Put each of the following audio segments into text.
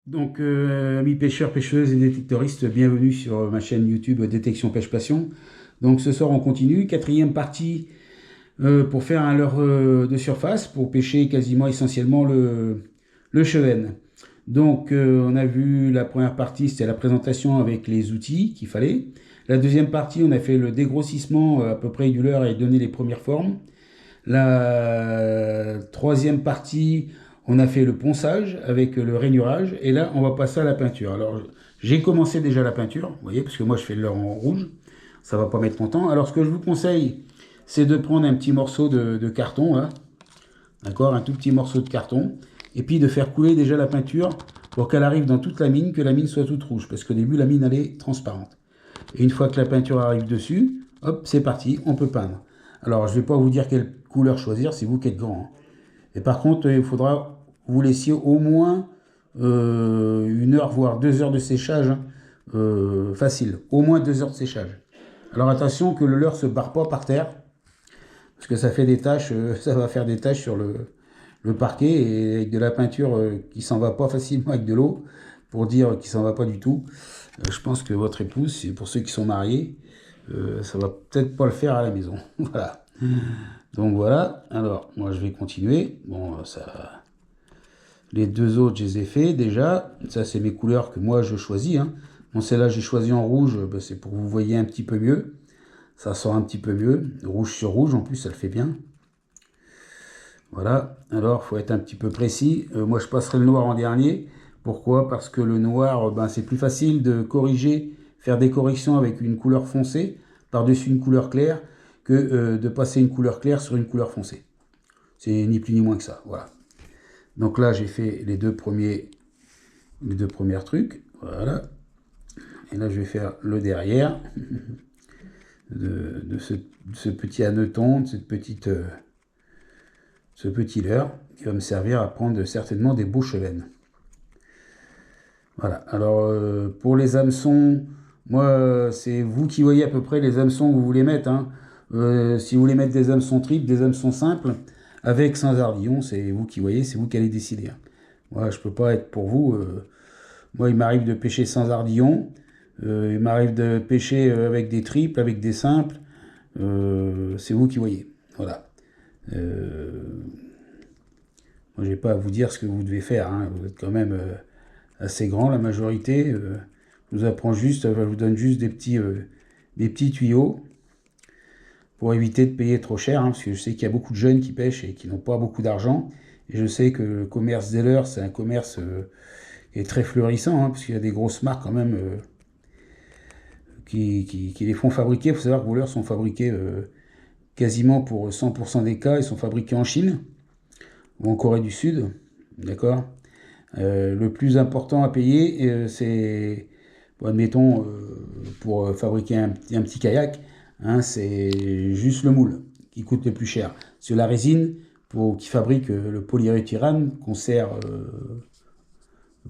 Donc, amis pêcheurs, pêcheuses et détectoristes, bienvenue sur ma chaîne YouTube Détection Pêche Passion. Donc, ce soir, on continue. Quatrième partie pour faire un leurre de surface, pour pêcher quasiment essentiellement le chevenne. Donc, on a vu la première partie, c'était la présentation avec les outils qu'il fallait. La deuxième partie, on a fait le dégrossissement à peu près du leurre et donné les premières formes. La troisième partie, on a fait le ponçage avec le rainurage. Et là, on va passer à la peinture. Alors, j'ai commencé déjà la peinture, vous voyez, parce que moi, je fais le leurre en rouge. Ça va pas mettre longtemps. Alors, ce que je vous conseille, c'est de prendre un petit morceau de carton, là. D'accord, un tout petit morceau de carton. Et puis de faire couler déjà la peinture pour qu'elle arrive dans toute la mine, que la mine soit toute rouge. Parce qu'au début, la mine, elle est transparente. Et une fois que la peinture arrive dessus, hop, c'est parti, on peut peindre. Alors, je ne vais pas vous dire quelle couleur choisir, c'est vous qui êtes grand, hein. Et par contre, il faudra vous laissiez au moins 1 heure, voire 2 heures de séchage, hein, facile. Au moins 2 heures de séchage. Alors attention que le leurre ne se barre pas par terre, parce que ça fait des taches, ça va faire des taches sur le parquet, et avec de la peinture qui s'en va pas facilement avec de l'eau, pour dire qu'il s'en va pas du tout. Je pense que votre épouse, c'est pour ceux qui sont mariés, ça va peut-être pas le faire à la maison. Voilà. Donc voilà. Alors, moi je vais continuer. Bon, ça, les deux autres, je les ai fait déjà. Ça, c'est mes couleurs que moi je choisis, hein. Bon, celle-là, j'ai choisi en rouge, ben, c'est pour que vous voyez un petit peu mieux. Ça sort un petit peu mieux. Rouge sur rouge, en plus, ça le fait bien. Voilà. Alors, il faut être un petit peu précis. Moi, je passerai le noir en dernier. Pourquoi? Parce que le noir, ben, c'est plus facile de corriger, faire des corrections avec une couleur foncée par-dessus une couleur claire que de passer une couleur claire sur une couleur foncée. C'est ni plus ni moins que ça. Voilà. Donc là, j'ai fait les deux premiers trucs. Voilà. Et là, je vais faire le derrière de ce petit hanneton, de ce petit leurre qui va me servir à prendre certainement des beaux chevennes. Voilà. Alors, pour les hameçons, moi, c'est vous qui voyez à peu près les hameçons que vous voulez mettre, hein. Si vous voulez mettre des hameçons triples, des hameçons simples, avec sans ardillon, c'est vous qui voyez, c'est vous qui allez décider, hein. Moi, je peux pas être pour vous. Moi, il m'arrive de pêcher sans ardillon. Il m'arrive de pêcher avec des triples, avec des simples. C'est vous qui voyez. Voilà. Moi, j'ai pas à vous dire ce que vous devez faire, hein. Vous êtes quand même assez grand, la majorité. Je vous apprends juste, je vous donne juste des petits tuyaux pour éviter de payer trop cher, hein, parce que je sais qu'il y a beaucoup de jeunes qui pêchent et qui n'ont pas beaucoup d'argent. Et je sais que le commerce des leurres, c'est un commerce qui est très fleurissant, hein, parce qu'il y a des grosses marques quand même qui les font fabriquer. Il faut savoir que vos leurres sont fabriqués quasiment pour 100% des cas, ils sont fabriqués en Chine ou en Corée du Sud. D'accord. Le plus important à payer, c'est, bon, admettons, pour fabriquer un petit kayak, hein, c'est juste le moule qui coûte le plus cher. C'est la résine qui fabrique le polyuréthyrène qu'on sert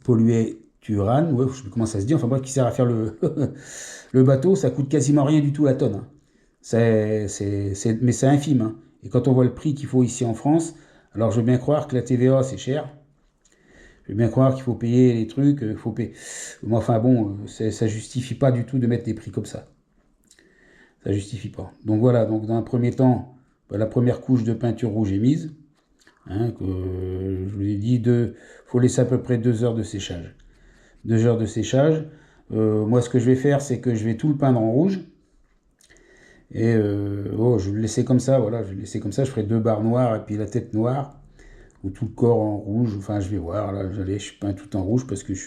polyuréthyrène, ouais, je sais plus comment ça se dit, enfin bref, qui sert à faire le bateau, ça coûte quasiment rien du tout la tonne, hein. Mais c'est infime, hein. Et quand on voit le prix qu'il faut ici en France, alors je veux bien croire que la TVA c'est cher. Je veux bien croire qu'il faut payer les trucs, faut payer. Mais enfin bon, ça justifie pas du tout de mettre des prix comme ça. Ça justifie pas. Donc voilà, donc dans un premier temps, bah, la première couche de peinture rouge est mise, hein, que je vous ai dit, faut laisser à peu près 2 heures de séchage. 2 heures de séchage. Moi, ce que je vais faire, c'est que je vais tout le peindre en rouge. Et je vais le laisser comme ça, voilà, je vais le laisser comme ça. Je ferai 2 barres noires et puis la tête noire, ou tout le corps en rouge. Enfin, je vais voir, là, je peins tout en rouge parce que je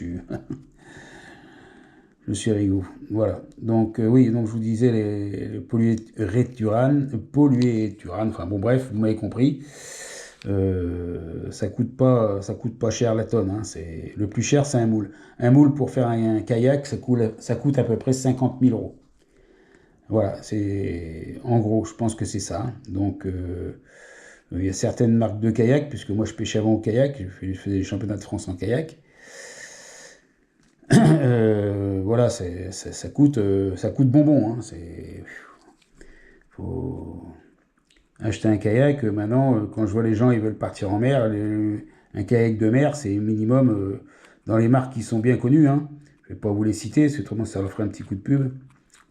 suis rigolo. Voilà. Donc, oui, donc je vous disais le polyuréthyrène, enfin bon, bref, vous m'avez compris. Ça coûte pas cher la tonne, hein. Le plus cher, c'est un moule. Un moule pour faire un kayak, ça coûte à peu près 50 000 euros. Voilà, c'est en gros, je pense que c'est ça, hein. Donc, il y a certaines marques de kayak, puisque moi je pêchais avant au kayak, je faisais les championnats de France en kayak. Voilà, ça coûte bonbon, hein. Faut acheter un kayak. Maintenant, quand je vois les gens, ils veulent partir en mer, un kayak de mer, c'est minimum dans les marques qui sont bien connues, hein. Je ne vais pas vous les citer, parce que autrement ça leur ferait un petit coup de pub.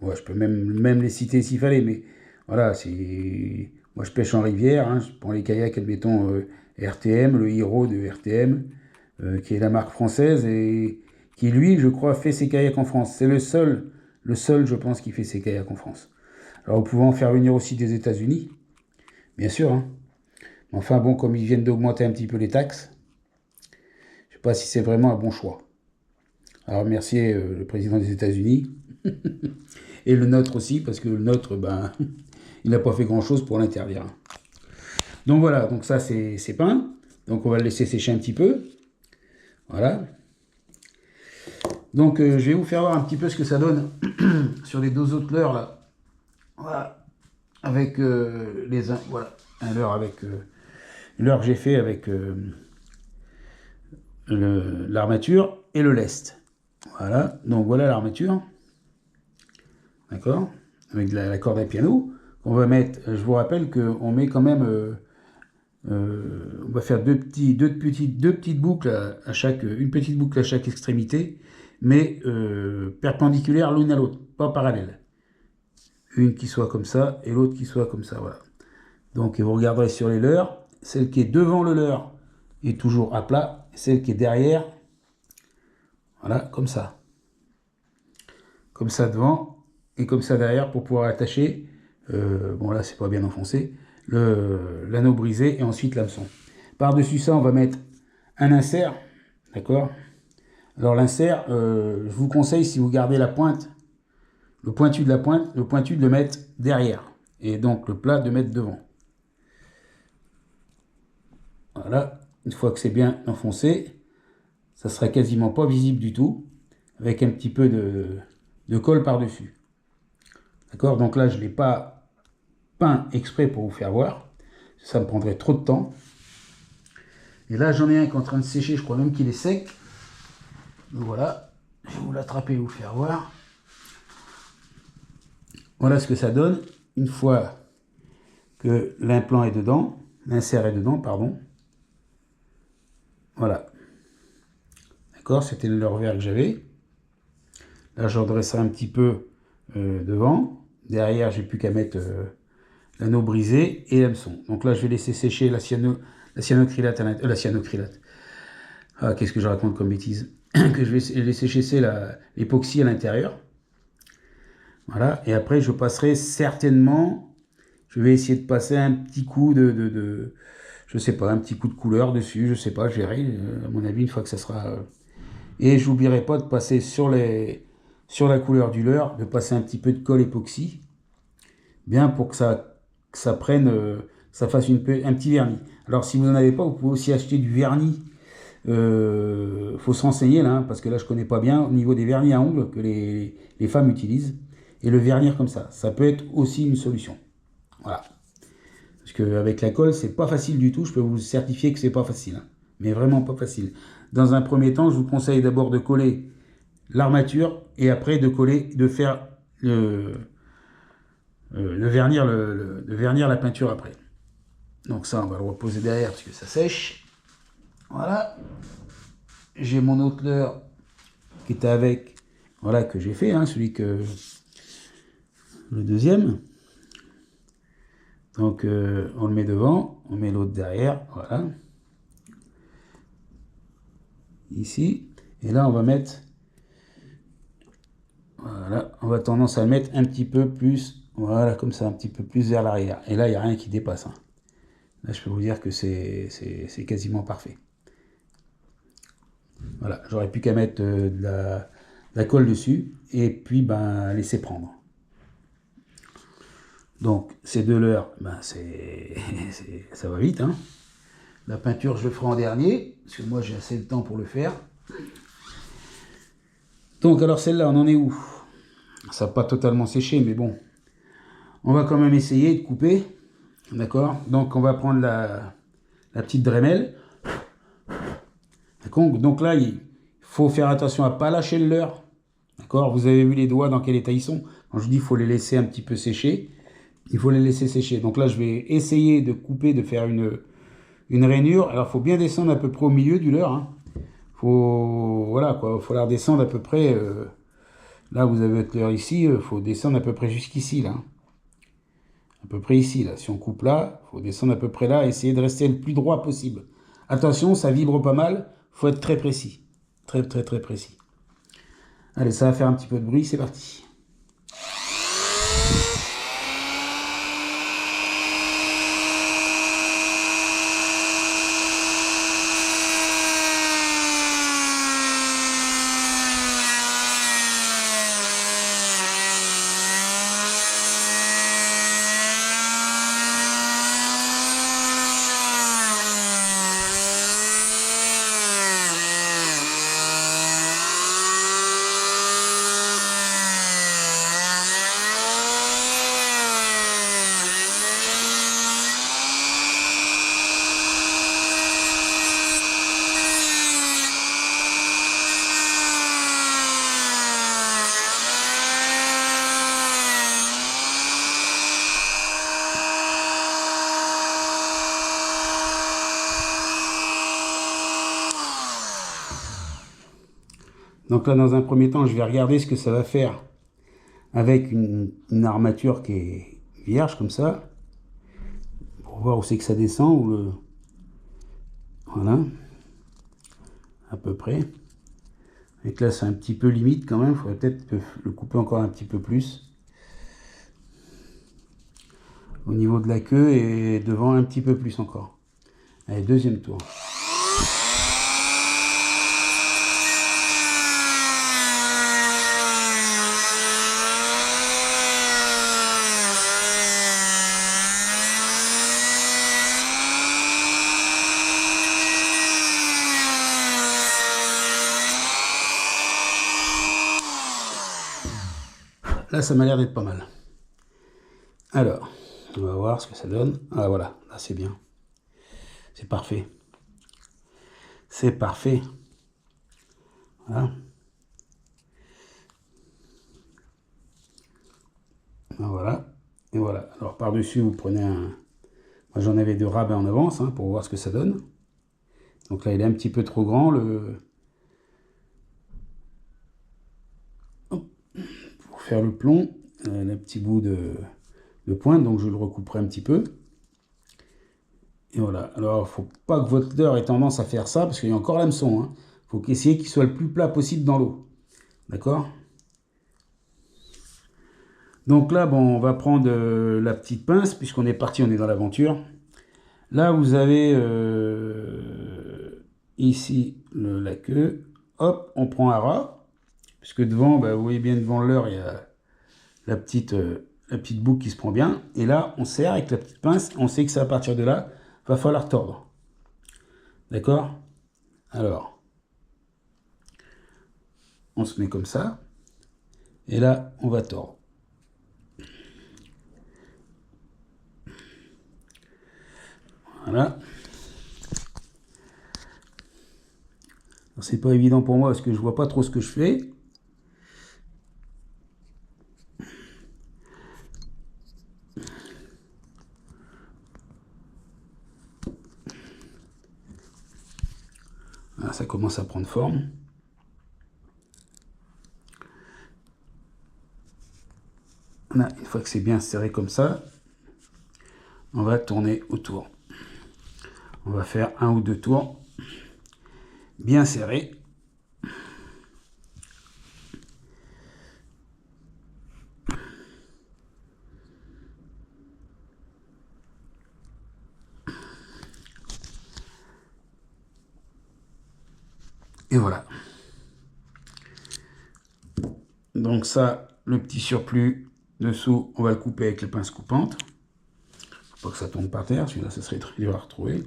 Ouais, je peux même les citer s'il fallait, mais voilà, moi je pêche en rivière, hein, je prends les kayaks, admettons, RTM, le Hero de RTM, qui est la marque française, et qui lui, je crois, fait ses kayaks en France. C'est le seul, je pense, qui fait ses kayaks en France. Alors vous pouvez en faire venir aussi des États-Unis, bien sûr, hein. Enfin bon, comme ils viennent d'augmenter un petit peu les taxes, je ne sais pas si c'est vraiment un bon choix. Alors remercier le président des États-Unis et le nôtre aussi, parce que le nôtre, ben, il n'a pas fait grand-chose pour l'interdire. Donc voilà, donc ça c'est peint. Donc on va le laisser sécher un petit peu. Voilà. Donc je vais vous faire voir un petit peu ce que ça donne sur les deux autres leurres là. Voilà. Avec voilà, un leurre avec leurre que j'ai fait avec l'armature et le lest. Voilà, donc voilà l'armature. D'accord, avec la corde à piano. On va mettre, je vous rappelle qu'on met quand même, on va faire deux petites boucles à chaque, une petite boucle à chaque extrémité, mais perpendiculaires l'une à l'autre, pas parallèles. Une qui soit comme ça et l'autre qui soit comme ça, voilà. Donc vous regarderez sur les leurres, celle qui est devant le leurre est toujours à plat, celle qui est derrière, voilà, comme ça devant et comme ça derrière pour pouvoir attacher, bon là c'est pas bien enfoncé, l'anneau brisé et ensuite l'hameçon. Par-dessus ça on va mettre un insert, d'accord. Alors l'insert, je vous conseille, si vous gardez la pointe, le pointu de le mettre derrière et donc le plat de mettre devant. Voilà, une fois que c'est bien enfoncé, ça sera quasiment pas visible du tout, avec un petit peu de colle par-dessus. D'accord, donc là je ne l'ai pas peint exprès pour vous faire voir, ça me prendrait trop de temps. Et là j'en ai un qui est en train de sécher, je crois même qu'il est sec. Donc voilà, je vais vous l'attraper et vous faire voir. Voilà ce que ça donne une fois que l'implant est dedans, l'insert est dedans, pardon. Voilà. D'accord, c'était le leurre vert que j'avais. Là, je redresserai un petit peu devant. Derrière, j'ai plus qu'à mettre l'anneau brisé et l'hameçon. Donc là, je vais laisser sécher la cyanocrylate à l'intérieur. La cyanocrylate. Ah, qu'est-ce que je raconte comme bêtise. Que je vais laisser sécher l'époxy à l'intérieur. Voilà. Et après, je passerai certainement, je vais essayer de passer un petit coup je sais pas, un petit coup de couleur dessus. Je sais pas, je verrai. À mon avis, une fois que ça sera... Et j'oublierai pas de passer sur la couleur du leurre, de passer un petit peu de colle époxy, bien pour que ça prenne, ça fasse un petit vernis. Alors si vous n'en avez pas, vous pouvez aussi acheter du vernis. Faut se renseigner là, hein, parce que là je connais pas bien au niveau des vernis à ongles que les femmes utilisent, et le vernir comme ça peut être aussi une solution. Voilà. Parce qu'avec la colle, c'est pas facile du tout, je peux vous certifier que c'est pas facile, hein, mais vraiment pas facile. Dans un premier temps, je vous conseille d'abord de coller l'armature et après de faire le vernir, de vernir la peinture après. Donc ça, on va le reposer derrière parce que ça sèche. Voilà. J'ai mon autre leurre qui était avec, voilà, que j'ai fait, hein, le deuxième. Donc on le met devant, on met l'autre derrière, voilà. Ici. Et là, on va mettre... Voilà, on va tendance à le mettre un petit peu plus, voilà, comme ça, un petit peu plus vers l'arrière. Et là, il n'y a rien qui dépasse, hein. Là, je peux vous dire que c'est quasiment parfait. Voilà, j'aurais plus qu'à mettre de la colle dessus et puis ben, laisser prendre. Donc, ces deux leurres, ben, ça va vite, hein. La peinture, je le ferai en dernier, parce que moi, j'ai assez de temps pour le faire. Donc, alors celle-là, on en est où? Ça n'a pas totalement séché, mais bon. On va quand même essayer de couper. D'accord? Donc, on va prendre la petite Dremel. D'accord? Donc là, il faut faire attention à ne pas lâcher le leurre. D'accord? Vous avez vu les doigts dans quel état ils sont. Quand je dis qu'il faut les laisser un petit peu sécher, il faut les laisser sécher. Donc là, je vais essayer de couper, de faire une rainure. Alors, il faut bien descendre à peu près au milieu du leurre, hein. Voilà, quoi, faut la redescendre à peu près. Là, vous avez votre leurre ici, faut descendre à peu près jusqu'ici, là. À peu près ici, là. Si on coupe là, faut descendre à peu près là, essayer de rester le plus droit possible. Attention, ça vibre pas mal, faut être très précis. Très, très, très précis. Allez, ça va faire un petit peu de bruit, c'est parti. Donc là, dans un premier temps, je vais regarder ce que ça va faire avec une armature qui est vierge, comme ça, pour voir où c'est que ça descend. Voilà, à peu près. Et là, c'est un petit peu limite quand même, il faudrait peut-être le couper encore un petit peu plus. Au niveau de la queue et devant un petit peu plus encore. Allez, deuxième tour. Là, ça m'a l'air d'être pas mal. Alors, on va voir ce que ça donne. Ah voilà, là c'est bien. C'est parfait. C'est parfait. Voilà. Voilà. Et voilà. Alors par-dessus, vous prenez un... Moi j'en avais de rabat en avance hein, pour voir ce que ça donne. Donc là, il est un petit peu trop grand. Pour faire le plomb, le petit bout de pointe, donc je le recouperai un petit peu. Et voilà. Alors, il ne faut pas que votre leurre ait tendance à faire ça, parce qu'il y a encore l'hameçon. Il faut essayer qu'il soit le plus plat possible dans l'eau. D'accord? Donc là, bon, on va prendre la petite pince, puisqu'on est parti, on est dans l'aventure. Là, vous avez ici la queue. Hop, on prend un ras, puisque devant, bah, vous voyez bien devant le leurre, il y a la petite boucle qui se prend bien. Et là, on serre avec la petite pince. On sait que c'est à partir de là, va falloir tordre. D'accord? Alors, on se met comme ça. Et là, on va tordre. Voilà. C'est pas évident pour moi parce que je vois pas trop ce que je fais. Là, ça commence à prendre forme. Là, une fois que c'est bien serré comme ça, on va tourner autour. On va faire un ou deux tours bien serrés. Et voilà. Donc ça, le petit surplus dessous, on va le couper avec les pinces coupantes. Faut pas que ça tombe par terre, celui-là, ça serait très dur à retrouver.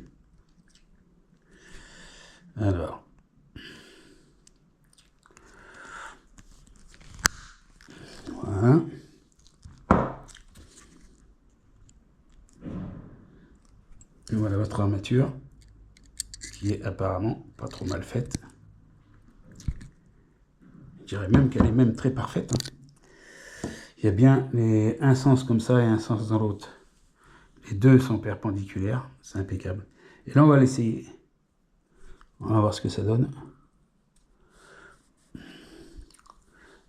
Alors. Voilà. Et voilà votre armature, qui est apparemment pas trop mal faite. Je dirais même qu'elle est même très parfaite. Il y a bien un sens comme ça et un sens dans l'autre. Les deux sont perpendiculaires, c'est impeccable. Et là, on va l'essayer. On va voir ce que ça donne.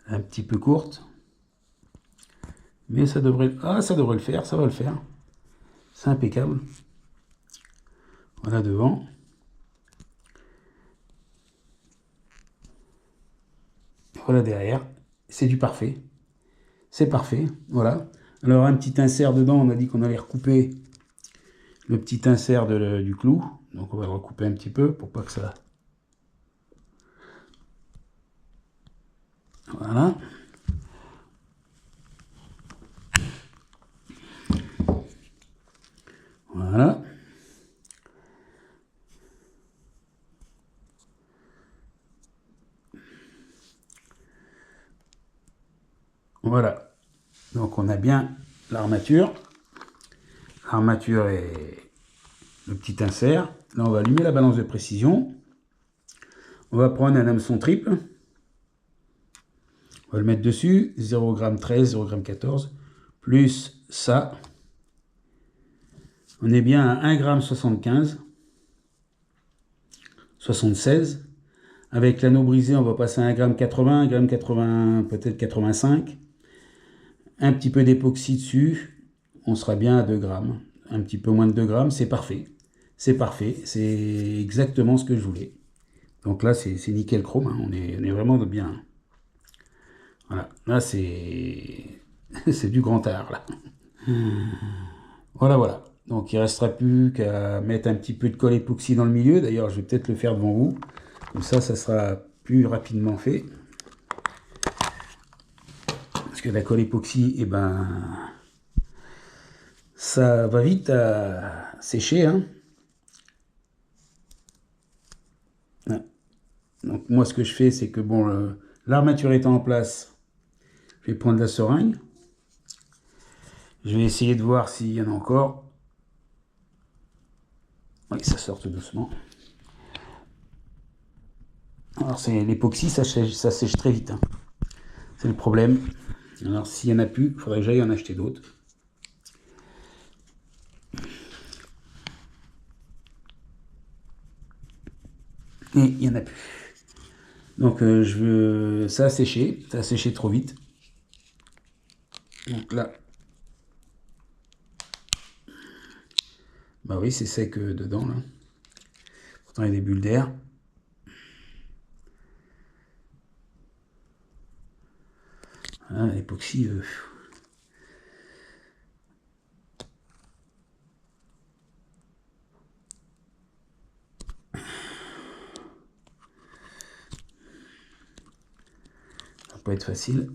un petit peu courte. Mais ça devrait... Ah, ça devrait le faire, ça va le faire. C'est impeccable. Voilà devant. Voilà derrière. C'est du parfait. C'est parfait, voilà. Alors un petit insert dedans, on a dit qu'on allait recouper le petit insert du clou. Donc on va le recouper un petit peu pour pas que ça... Voilà. Voilà. Voilà. Donc on a bien l'armature. L'armature et le petit insert. Là on va allumer la balance de précision. On va prendre un hameçon triple. On va le mettre dessus. 0,13 g, 0,14 g. Plus ça. On est bien à 1,75 g. 76. Avec l'anneau brisé, on va passer à 1,80 g, 1,80 g, peut-être 85. Un petit peu d'époxy dessus, on sera bien à 2 grammes. Un petit peu moins de 2 grammes, c'est parfait. C'est parfait, c'est exactement ce que je voulais. Donc là, c'est nickel chrome, hein. On est vraiment bien. Voilà, là c'est c'est du grand art, là. Voilà, voilà. Donc il ne restera plus qu'à mettre un petit peu de colle époxy dans le milieu. D'ailleurs, je vais peut-être le faire devant vous. Comme ça sera plus rapidement fait. Parce que la colle époxy, eh ben, ça va vite à sécher, hein. Donc moi, ce que je fais, c'est que bon, l'armature étant en place, je vais prendre la seringue. Je vais essayer de voir s'il y en a encore. Oui, ça sort tout doucement. Alors c'est l'époxy, ça sèche très vite, hein. C'est le problème. Alors s'il n'y en a plus, il faudrait que j'aille en acheter d'autres. Et il n'y en a plus. Donc ça a séché trop vite. Donc là, bah oui, c'est sec dedans là. Pourtant il y a des bulles d'air. Voilà, l'époxy. Ça va pas être facile.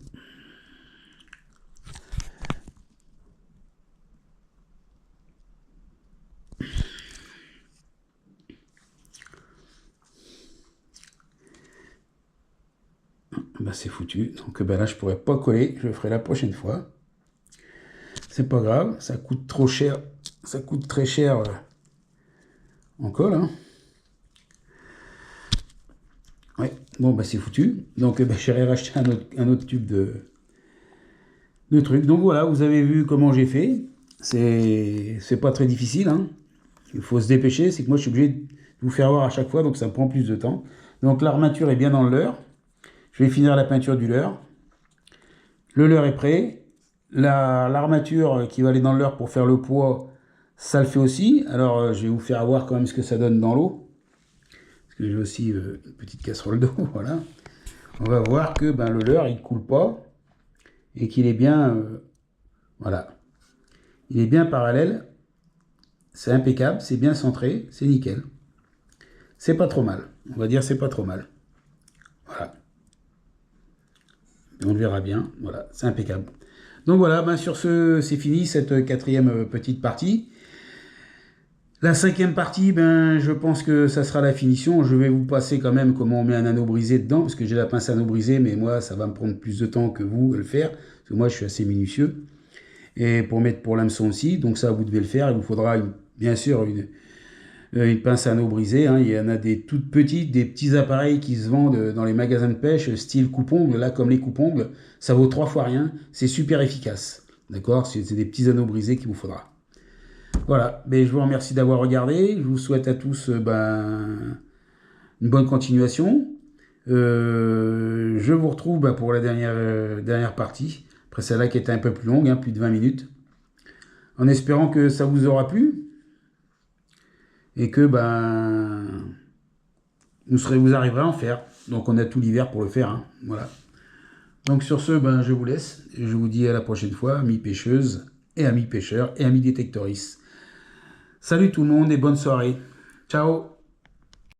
Bah c'est foutu. Donc bah là je pourrais pas coller, je le ferai la prochaine fois. C'est pas grave, ça coûte trop cher, ça coûte très cher en colle, hein. Ouais, bon bah c'est foutu. Donc bah, j'irai racheter un autre tube de trucs. Donc voilà, vous avez vu comment j'ai fait. C'est pas très difficile, hein. Il faut se dépêcher, c'est que moi je suis obligé de vous faire voir à chaque fois, donc ça me prend plus de temps. Donc l'armature est bien dans le leurre. Je vais finir la peinture du leurre. Le leurre est prêt. L'armature qui va aller dans le leurre pour faire le poids, ça le fait aussi. Alors je vais vous faire voir quand même ce que ça donne dans l'eau. Parce que j'ai aussi une petite casserole d'eau, voilà. On va voir que ben, le leurre il coule pas et qu'il est bien, voilà. Il est bien parallèle. C'est impeccable, c'est bien centré, c'est nickel. C'est pas trop mal. On va dire c'est pas trop mal. Voilà. Et on le verra bien. Voilà, c'est impeccable. Donc voilà, ben sur ce, c'est fini cette quatrième petite partie. La cinquième partie, ben, je pense que ça sera la finition. Je vais vous passer quand même comment on met un anneau brisé dedans, parce que j'ai la pince anneau brisé, mais moi, ça va me prendre plus de temps que vous à le faire, parce que moi, je suis assez minutieux. Et pour mettre pour l'hameçon aussi, donc ça, vous devez le faire. Il vous faudra, bien sûr, une pince à anneau brisé, hein. Il y en a des toutes petites, des petits appareils qui se vendent dans les magasins de pêche, style coupe-ongles. Là, comme les coupe-ongles, ça vaut 3 fois rien. C'est super efficace. D'accord? C'est des petits anneaux brisés qu'il vous faudra. Voilà, mais je vous remercie d'avoir regardé. Je vous souhaite à tous ben, une bonne continuation. Je vous retrouve pour la dernière partie, après celle-là qui était un peu plus longue, hein, plus de 20 minutes, en espérant que ça vous aura plu et que vous arriverez à en faire. Donc on a tout l'hiver pour le faire, hein, voilà. Donc sur ce, je vous laisse et je vous dis à la prochaine fois, amis pêcheuses et amis pêcheurs et amis détectoristes. Salut tout le monde et bonne soirée. Ciao!